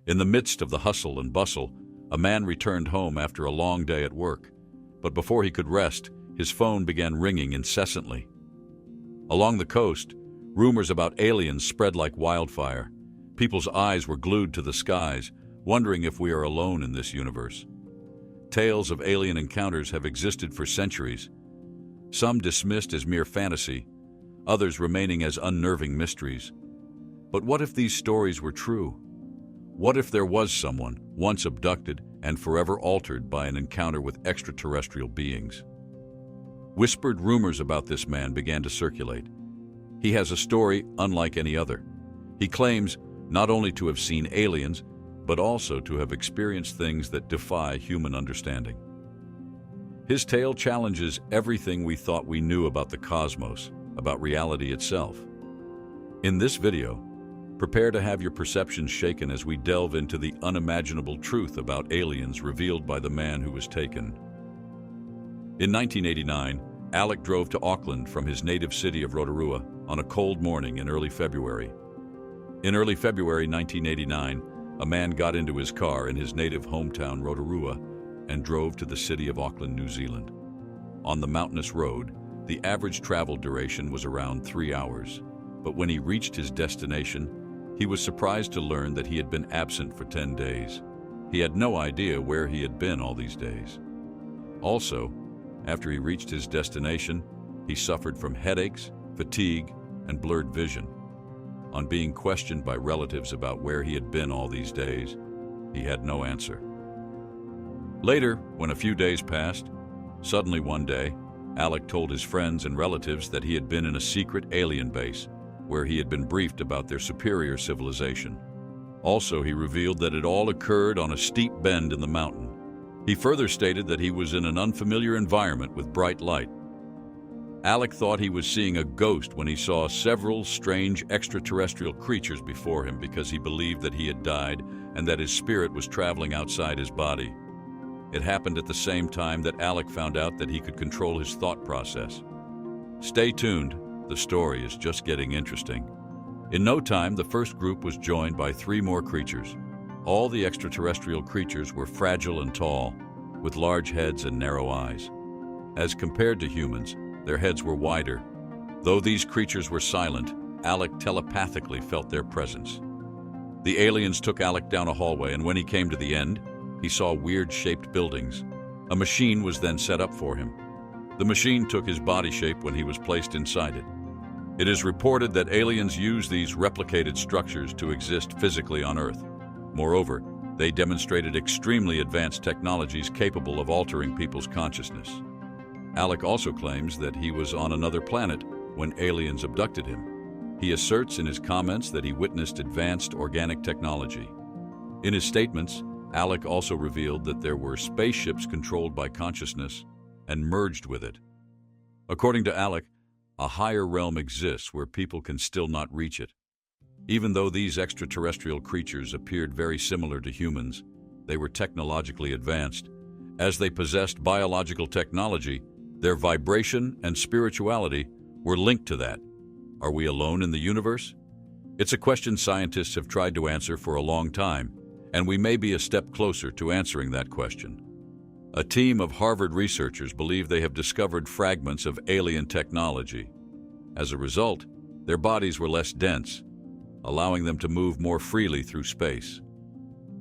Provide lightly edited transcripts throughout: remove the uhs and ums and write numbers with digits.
In the midst of the hustle and bustle, a man returned home after a long day at work. But before he could rest, his phone began ringing incessantly. Along the coast, rumors about aliens spread like wildfire. People's eyes were glued to the skies, wondering if we are alone in this universe. Tales of alien encounters have existed for centuries, some dismissed as mere fantasy, others remaining as unnerving mysteries. But what if these stories were true? What if there was someone once abducted and forever altered by an encounter with extraterrestrial beings? Whispered rumors about this man began to circulate. He has a story unlike any other. He claims not only to have seen aliens, but also to have experienced things that defy human understanding. His tale challenges everything we thought we knew about the cosmos, about reality itself. In this video, prepare to have your perceptions shaken as we delve into the unimaginable truth about aliens revealed by the man who was taken. In 1989, Alec drove to Auckland from his native city of Rotorua on a cold morning in early February. In early February 1989, a man got into his car in his native hometown Rotorua and drove to the city of Auckland, New Zealand. On the mountainous road, the average travel duration was around 3 hours, but when he reached his destination, he was surprised to learn that he had been absent for 10 days. He had no idea where he had been all these days. Also, after he reached his destination, he suffered from headaches, fatigue, and blurred vision. On being questioned by relatives about where he had been all these days, he had no answer. Later, when a few days passed, suddenly one day, Alec told his friends and relatives that he had been in a secret alien base where he had been briefed about their superior civilization. Also, he revealed that it all occurred on a steep bend in the mountain. He further stated that he was in an unfamiliar environment with bright light. Alec thought he was seeing a ghost when he saw several strange extraterrestrial creatures before him because he believed that he had died and that his spirit was traveling outside his body. It happened at the same time that Alec found out that he could control his thought process. Stay tuned, the story is just getting interesting. In no time, the first group was joined by 3 more creatures. All the extraterrestrial creatures were fragile and tall, with large heads and narrow eyes. As compared to humans, their heads were wider. Though these creatures were silent, Alec telepathically felt their presence. The aliens took Alec down a hallway, and when he came to the end, he saw weird-shaped buildings. A machine was then set up for him. The machine took his body shape when he was placed inside it. It is reported that aliens use these replicated structures to exist physically on Earth. Moreover, they demonstrated extremely advanced technologies capable of altering people's consciousness. Alec also claims that he was on another planet when aliens abducted him. He asserts in his comments that he witnessed advanced organic technology. In his statements, Alec also revealed that there were spaceships controlled by consciousness and merged with it. According to Alec, a higher realm exists where people can still not reach it. Even though these extraterrestrial creatures appeared very similar to humans, they were technologically advanced. As they possessed biological technology, their vibration and spirituality were linked to that. Are we alone in the universe? It's a question scientists have tried to answer for a long time, and we may be a step closer to answering that question. A team of Harvard researchers believe they have discovered fragments of alien technology. As a result, their bodies were less dense, allowing them to move more freely through space.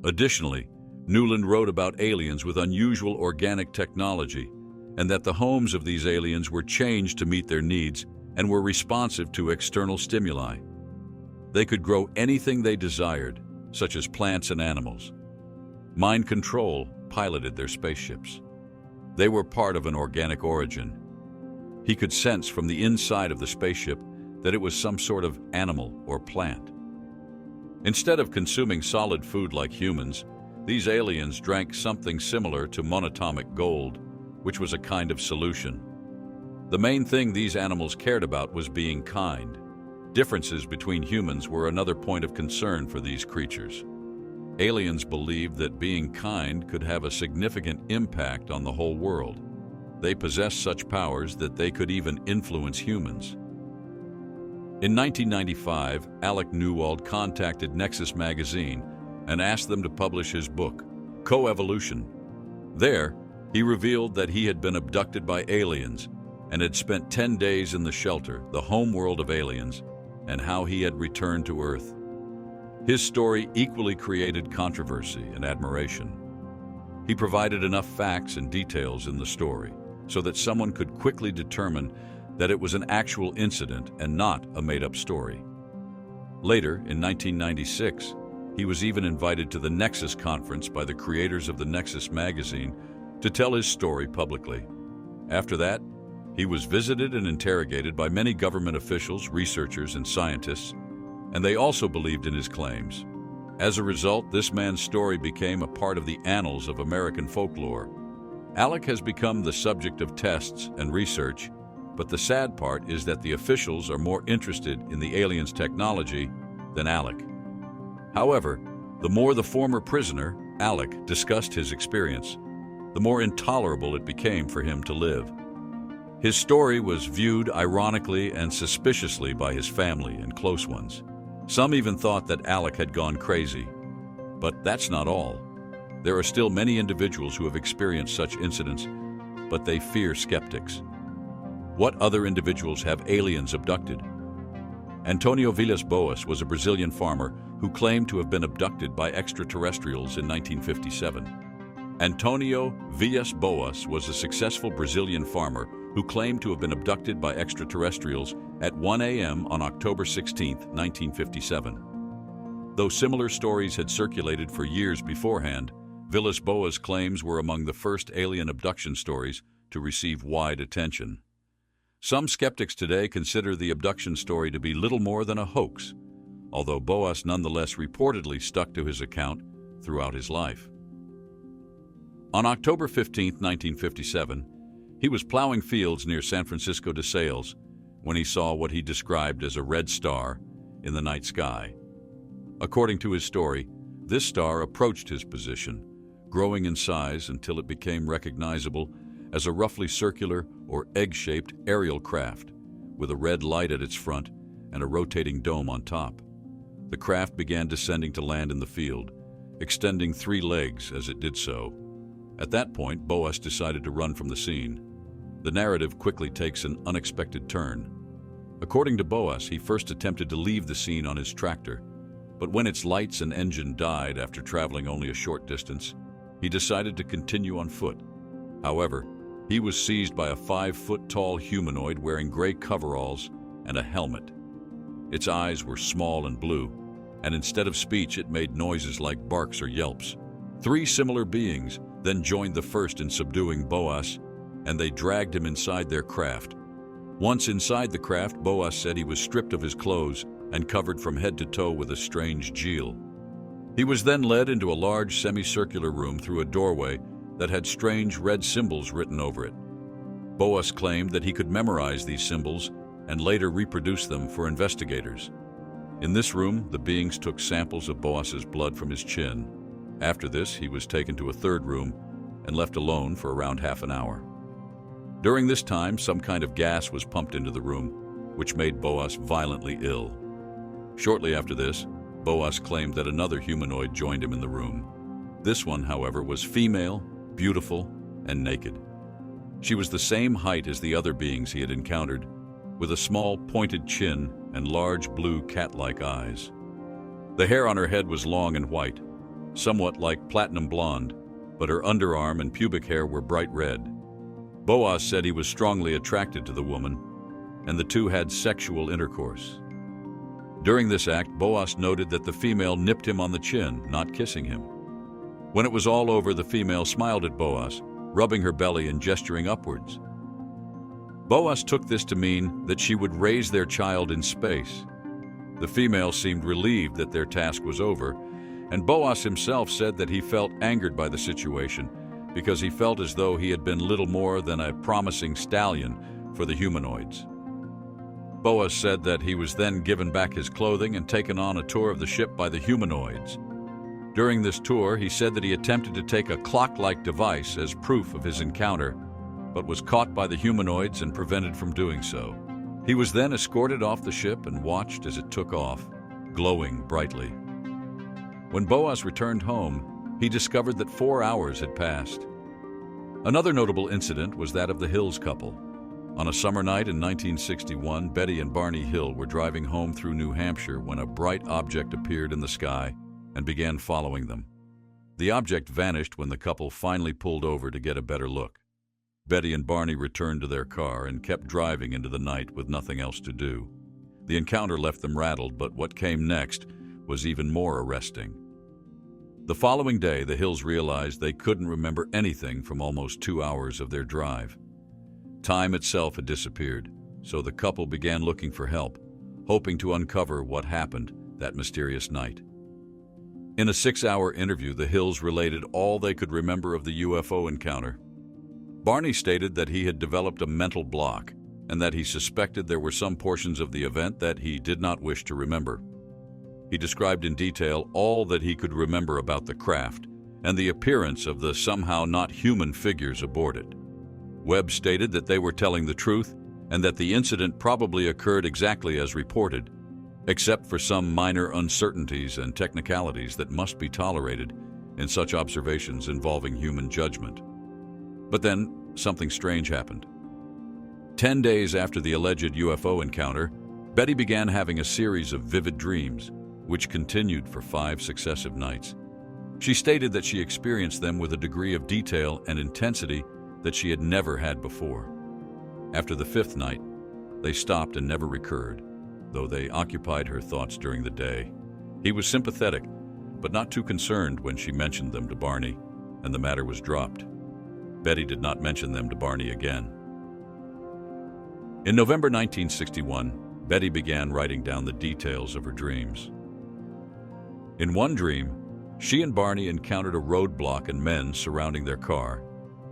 Additionally, Newland wrote about aliens with unusual organic technology, and that the homes of these aliens were changed to meet their needs and were responsive to external stimuli. They could grow anything they desired, such as plants and animals. Mind control piloted their spaceships. They were part of an organic origin. He could sense from the inside of the spaceship that it was some sort of animal or plant. Instead of consuming solid food like humans, these aliens drank something similar to monatomic gold, which was a kind of solution. The main thing these animals cared about was being kind. Differences between humans were another point of concern for these creatures. Aliens believed that being kind could have a significant impact on the whole world. They possessed such powers that they could even influence humans. In 1995, Alec Newald contacted Nexus magazine and asked them to publish his book, Coevolution. There, he revealed that he had been abducted by aliens and had spent 10 days in the shelter, the homeworld of aliens, and how he had returned to Earth. His story equally created controversy and admiration. He provided enough facts and details in the story so that someone could quickly determine that it was an actual incident and not a made-up story. Later, in 1996, he was even invited to the Nexus conference by the creators of the Nexus magazine to tell his story publicly. After that, he was visited and interrogated by many government officials, researchers, and scientists, and they also believed in his claims. As a result, this man's story became a part of the annals of American folklore. Alec has become the subject of tests and research, but the sad part is that the officials are more interested in the aliens' technology than Alec. However, the more the former prisoner, Alec, discussed his experience, the more intolerable it became for him to live. His story was viewed ironically and suspiciously by his family and close ones. Some even thought that Alec had gone crazy. But that's not all. There are still many individuals who have experienced such incidents, but they fear skeptics. What other individuals have aliens abducted? Antonio Villas-Boas was a Brazilian farmer who claimed to have been abducted by extraterrestrials in 1957. Antonio Villas-Boas was a successful Brazilian farmer who claimed to have been abducted by extraterrestrials at 1 a.m. on October 16, 1957. Though similar stories had circulated for years beforehand, Villas-Boas' claims were among the first alien abduction stories to receive wide attention. Some skeptics today consider the abduction story to be little more than a hoax, although Boas nonetheless reportedly stuck to his account throughout his life. On October 15, 1957, he was plowing fields near San Francisco de Sales when he saw what he described as a red star in the night sky. According to his story, this star approached his position, growing in size until it became recognizable as a roughly circular or egg-shaped aerial craft with a red light at its front and a rotating dome on top. The craft began descending to land in the field, extending 3 legs as it did so. At that point, Boas decided to run from the scene. The narrative quickly takes an unexpected turn. According to Boas, he first attempted to leave the scene on his tractor, but when its lights and engine died after traveling only a short distance, he decided to continue on foot. However, he was seized by a 5-foot-tall humanoid wearing gray coveralls and a helmet. Its eyes were small and blue, and instead of speech, it made noises like barks or yelps. 3 similar beings then joined the first in subduing Boas, and they dragged him inside their craft. Once inside the craft, Boas said he was stripped of his clothes and covered from head to toe with a strange gel. He was then led into a large semicircular room through a doorway that had strange red symbols written over it. Boas claimed that he could memorize these symbols and later reproduce them for investigators. In this room, the beings took samples of Boas's blood from his chin. After this, he was taken to a third room and left alone for around half an hour. During this time, some kind of gas was pumped into the room, which made Boas violently ill. Shortly after this, Boas claimed that another humanoid joined him in the room. This one, however, was female, beautiful, and naked. She was the same height as the other beings he had encountered, with a small, pointed chin and large blue cat-like eyes. The hair on her head was long and white, somewhat like platinum blonde, but her underarm and pubic hair were bright red. Boas said he was strongly attracted to the woman, and the two had sexual intercourse. During this act, Boas noted that the female nipped him on the chin, not kissing him. When it was all over, the female smiled at Boas, rubbing her belly and gesturing upwards. Boas took this to mean that she would raise their child in space. The female seemed relieved that their task was over, and Boas himself said that he felt angered by the situation because he felt as though he had been little more than a promising stallion for the humanoids. Boas said that he was then given back his clothing and taken on a tour of the ship by the humanoids. During this tour, he said that he attempted to take a clock-like device as proof of his encounter, but was caught by the humanoids and prevented from doing so. He was then escorted off the ship and watched as it took off, glowing brightly. When Boaz returned home, he discovered that 4 hours had passed. Another notable incident was that of the Hills couple. On a summer night in 1961, Betty and Barney Hill were driving home through New Hampshire when a bright object appeared in the sky and began following them. The object vanished when the couple finally pulled over to get a better look. Betty and Barney returned to their car and kept driving into the night with nothing else to do. The encounter left them rattled, but what came next was even more arresting. The following day, the Hills realized they couldn't remember anything from almost 2 hours of their drive. Time itself had disappeared, so the couple began looking for help, hoping to uncover what happened that mysterious night. In a 6-hour interview, the Hills related all they could remember of the UFO encounter. Barney stated that he had developed a mental block and that he suspected there were some portions of the event that he did not wish to remember. He described in detail all that he could remember about the craft and the appearance of the somehow not human figures aboard it. Webb stated that they were telling the truth and that the incident probably occurred exactly as reported, except for some minor uncertainties and technicalities that must be tolerated in such observations involving human judgment. But then, something strange happened. 10 days after the alleged UFO encounter, Betty began having a series of vivid dreams, which continued for 5 successive nights. She stated that she experienced them with a degree of detail and intensity that she had never had before. After the 5th night, they stopped and never recurred, though they occupied her thoughts during the day. He was sympathetic, but not too concerned when she mentioned them to Barney, and the matter was dropped. Betty did not mention them to Barney again. In November 1961, Betty began writing down the details of her dreams. In one dream, she and Barney encountered a roadblock and men surrounding their car.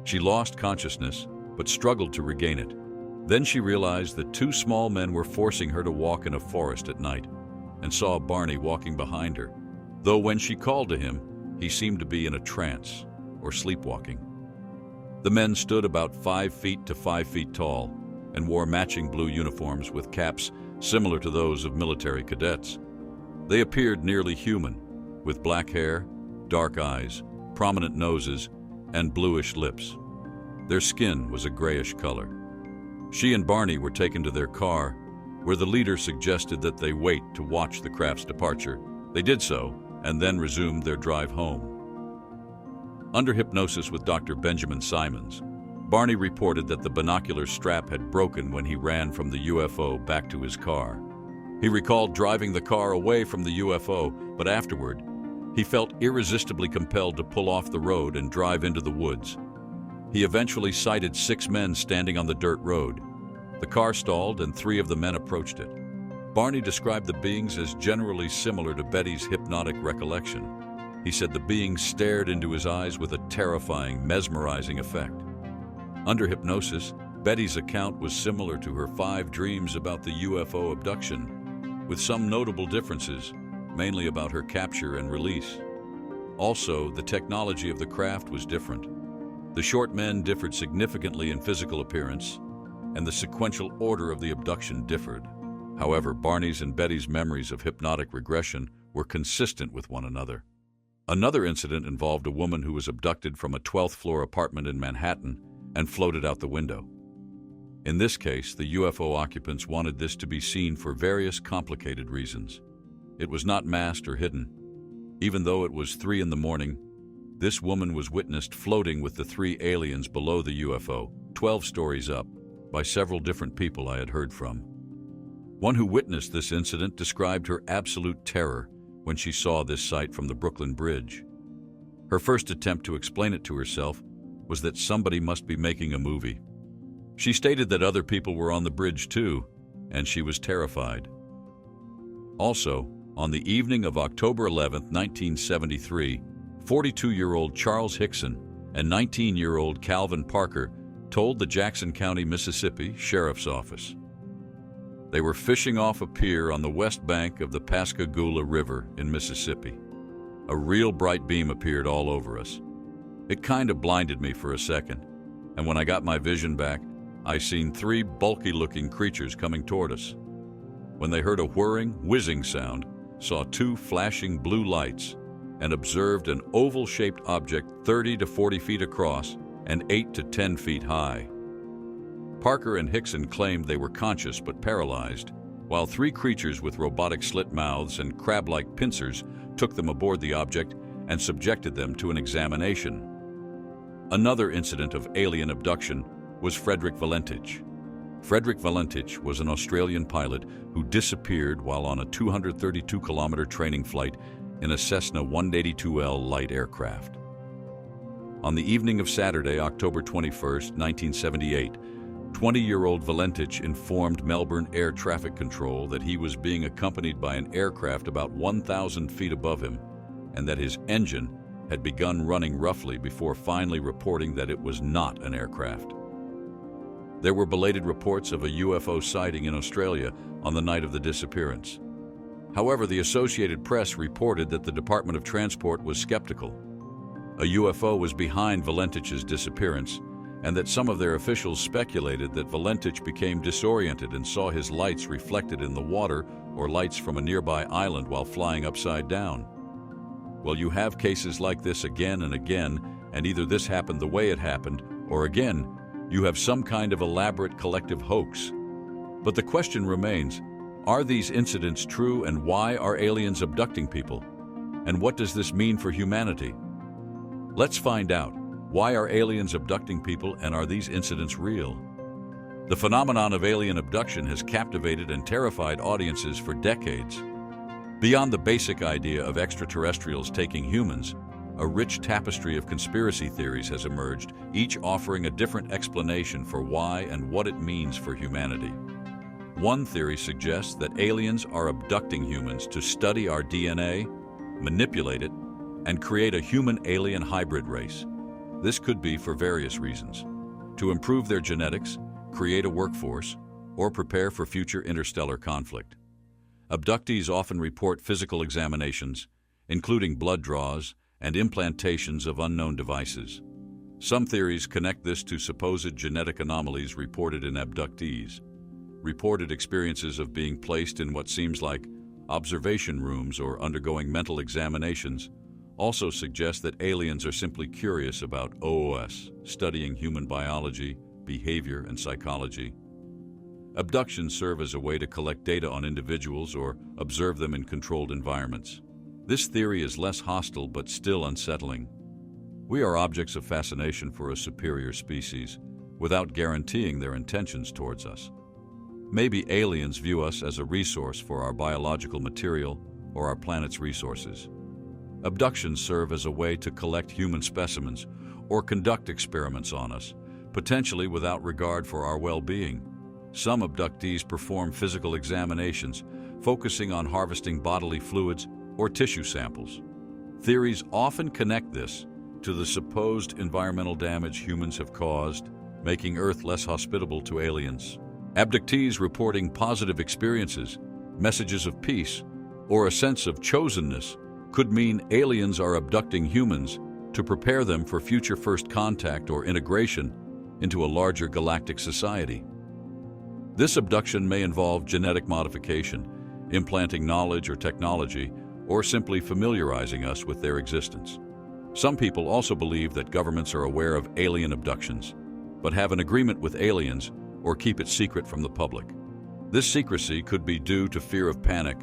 She lost consciousness, but struggled to regain it. Then she realized that 2 small men were forcing her to walk in a forest at night, and saw Barney walking behind her, though when she called to him, he seemed to be in a trance or sleepwalking. The men stood about 5 feet to 5 feet tall and wore matching blue uniforms with caps similar to those of military cadets. They appeared nearly human, with black hair, dark eyes, prominent noses, and bluish lips. Their skin was a grayish color. She and Barney were taken to their car, where the leader suggested that they wait to watch the craft's departure. They did so, and then resumed their drive home. Under hypnosis with Dr. Benjamin Simons, Barney reported that the binocular strap had broken when he ran from the UFO back to his car. He recalled driving the car away from the UFO, but afterward, he felt irresistibly compelled to pull off the road and drive into the woods. He eventually sighted 6 men standing on the dirt road. The car stalled and 3 of the men approached it. Barney described the beings as generally similar to Betty's hypnotic recollection. He said the beings stared into his eyes with a terrifying, mesmerizing effect. Under hypnosis, Betty's account was similar to her 5 dreams about the UFO abduction, with some notable differences, mainly about her capture and release. Also, the technology of the craft was different. The short men differed significantly in physical appearance, and the sequential order of the abduction differed. However, Barney's and Betty's memories of hypnotic regression were consistent with one another. Another incident involved a woman who was abducted from a 12th floor apartment in Manhattan and floated out the window. In this case, the UFO occupants wanted this to be seen for various complicated reasons. It was not masked or hidden. Even though it was 3 in the morning, this woman was witnessed floating with the 3 aliens below the UFO, 12 stories up, by several different people I had heard from. One who witnessed this incident described her absolute terror when she saw this sight from the Brooklyn Bridge. Her first attempt to explain it to herself was that somebody must be making a movie. She stated that other people were on the bridge too, and she was terrified. Also, on the evening of October 11, 1973, 42-year-old Charles Hickson and 19-year-old Calvin Parker told the Jackson County, Mississippi Sheriff's Office. They were fishing off a pier on the west bank of the Pascagoula River in Mississippi. A real bright beam appeared all over us. It kind of blinded me for a second, and when I got my vision back, I seen 3 bulky-looking creatures coming toward us. When they heard a whirring, whizzing sound, saw 2 flashing blue lights, and observed an oval-shaped object 30 to 40 feet across and 8 to 10 feet high. Parker and Hickson claimed they were conscious but paralyzed, while 3 creatures with robotic slit mouths and crab-like pincers took them aboard the object and subjected them to an examination. Another incident of alien abduction was Frederick Valentich. Frederick Valentich was an Australian pilot who disappeared while on a 232-kilometer training flight in a Cessna 182L light aircraft. On the evening of Saturday, October 21, 1978, 20-year-old Valentich informed Melbourne Air Traffic Control that he was being accompanied by an aircraft about 1,000 feet above him and that his engine had begun running roughly before finally reporting that it was not an aircraft. There were belated reports of a UFO sighting in Australia on the night of the disappearance. However, the Associated Press reported that the Department of Transport was skeptical. A UFO was behind Valentich's disappearance, and that some of their officials speculated that Valentich became disoriented and saw his lights reflected in the water or lights from a nearby island while flying upside down. Well, you have cases like this again and again, and either this happened the way it happened, or again, you have some kind of elaborate collective hoax. But the question remains, are these incidents true, and why are aliens abducting people? And what does this mean for humanity? Let's find out. Why are aliens abducting people, and are these incidents real? The phenomenon of alien abduction has captivated and terrified audiences for decades. Beyond the basic idea of extraterrestrials taking humans, a rich tapestry of conspiracy theories has emerged, each offering a different explanation for why and what it means for humanity. One theory suggests that aliens are abducting humans to study our DNA, manipulate it, and create a human-alien hybrid race. This could be for various reasons: to improve their genetics, create a workforce, or prepare for future interstellar conflict. Abductees often report physical examinations, including blood draws and implantations of unknown devices. Some theories connect this to supposed genetic anomalies reported in abductees. Reported experiences of being placed in what seems like observation rooms or undergoing mental examinations also suggest that aliens are simply curious about OOS, studying human biology, behavior, and psychology. Abductions serve as a way to collect data on individuals or observe them in controlled environments. This theory is less hostile but still unsettling. We are objects of fascination for a superior species, without guaranteeing their intentions towards us. Maybe aliens view us as a resource for our biological material or our planet's resources. Abductions serve as a way to collect human specimens or conduct experiments on us, potentially without regard for our well-being. Some abductees perform physical examinations, focusing on harvesting bodily fluids or tissue samples. Theories often connect this to the supposed environmental damage humans have caused, making Earth less hospitable to aliens. Abductees reporting positive experiences, messages of peace, or a sense of chosenness could mean aliens are abducting humans to prepare them for future first contact or integration into a larger galactic society. This abduction may involve genetic modification, implanting knowledge or technology, or simply familiarizing us with their existence. Some people also believe that governments are aware of alien abductions, but have an agreement with aliens or keep it secret from the public. This secrecy could be due to fear of panic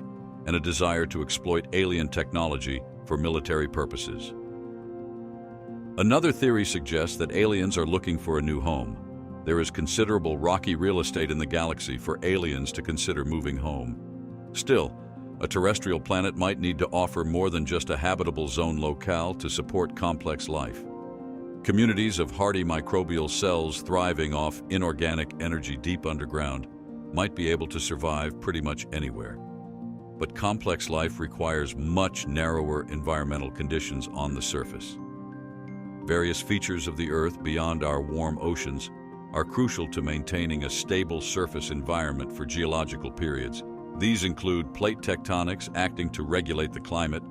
and a desire to exploit alien technology for military purposes. Another theory suggests that aliens are looking for a new home. There is considerable rocky real estate in the galaxy for aliens to consider moving home. Still, a terrestrial planet might need to offer more than just a habitable zone locale to support complex life. Communities of hardy microbial cells thriving off inorganic energy deep underground might be able to survive pretty much anywhere. But complex life requires much narrower environmental conditions on the surface. Various features of the Earth beyond our warm oceans are crucial to maintaining a stable surface environment for geological periods. These include plate tectonics acting to regulate the climate,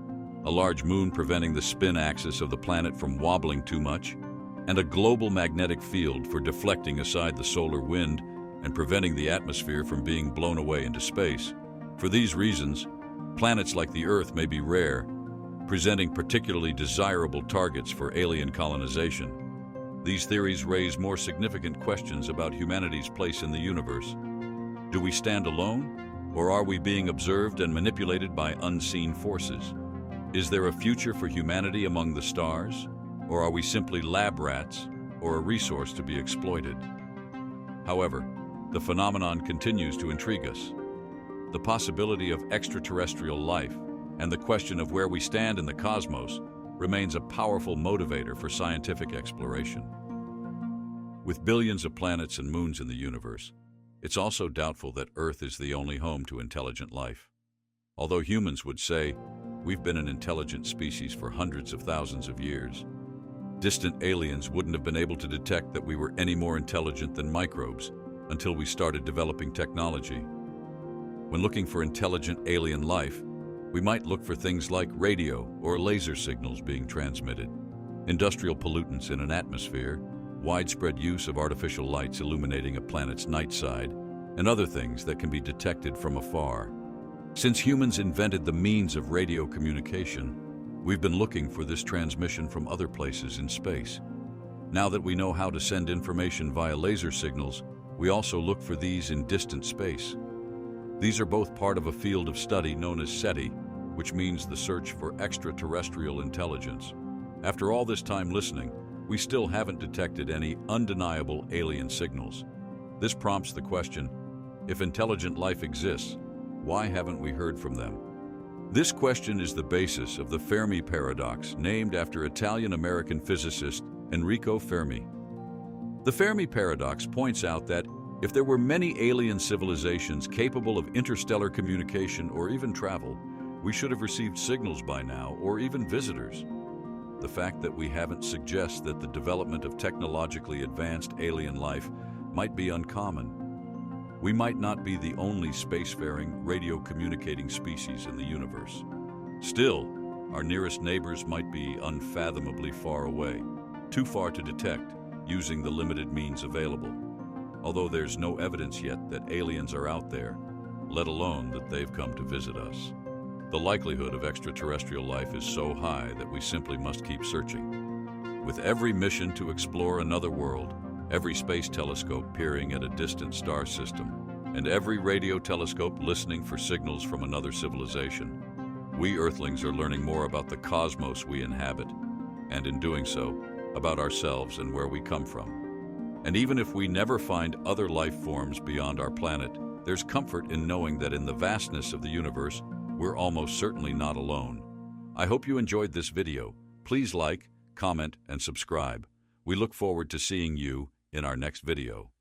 a large moon preventing the spin axis of the planet from wobbling too much, and a global magnetic field for deflecting aside the solar wind and preventing the atmosphere from being blown away into space. For these reasons, planets like the Earth may be rare, presenting particularly desirable targets for alien colonization. These theories raise more significant questions about humanity's place in the universe. Do we stand alone, or are we being observed and manipulated by unseen forces? Is there a future for humanity among the stars, or are we simply lab rats or a resource to be exploited? However, the phenomenon continues to intrigue us. The possibility of extraterrestrial life and the question of where we stand in the cosmos remains a powerful motivator for scientific exploration. With billions of planets and moons in the universe, it's also doubtful that Earth is the only home to intelligent life. Although humans would say, we've been an intelligent species for hundreds of thousands of years, distant aliens wouldn't have been able to detect that we were any more intelligent than microbes until we started developing technology. When looking for intelligent alien life, we might look for things like radio or laser signals being transmitted, industrial pollutants in an atmosphere, widespread use of artificial lights illuminating a planet's night side, and other things that can be detected from afar. Since humans invented the means of radio communication, we've been looking for this transmission from other places in space. Now that we know how to send information via laser signals, we also look for these in distant space. These are both part of a field of study known as SETI, which means the search for extraterrestrial intelligence. After all this time listening, we still haven't detected any undeniable alien signals. This prompts the question, if intelligent life exists, why haven't we heard from them? This question is the basis of the Fermi paradox, named after Italian-American physicist Enrico Fermi. The Fermi paradox points out that if there were many alien civilizations capable of interstellar communication or even travel, we should have received signals by now, or even visitors. The fact that we haven't suggests that the development of technologically advanced alien life might be uncommon. We might not be the only spacefaring, radio-communicating species in the universe. Still, our nearest neighbors might be unfathomably far away, too far to detect using the limited means available. Although there's no evidence yet that aliens are out there, let alone that they've come to visit us. The likelihood of extraterrestrial life is so high that we simply must keep searching. With every mission to explore another world, every space telescope peering at a distant star system, and every radio telescope listening for signals from another civilization, we Earthlings are learning more about the cosmos we inhabit, and in doing so, about ourselves and where we come from. And even if we never find other life forms beyond our planet, there's comfort in knowing that in the vastness of the universe, we're almost certainly not alone. I hope you enjoyed this video. Please like, comment, and subscribe. We look forward to seeing you in our next video.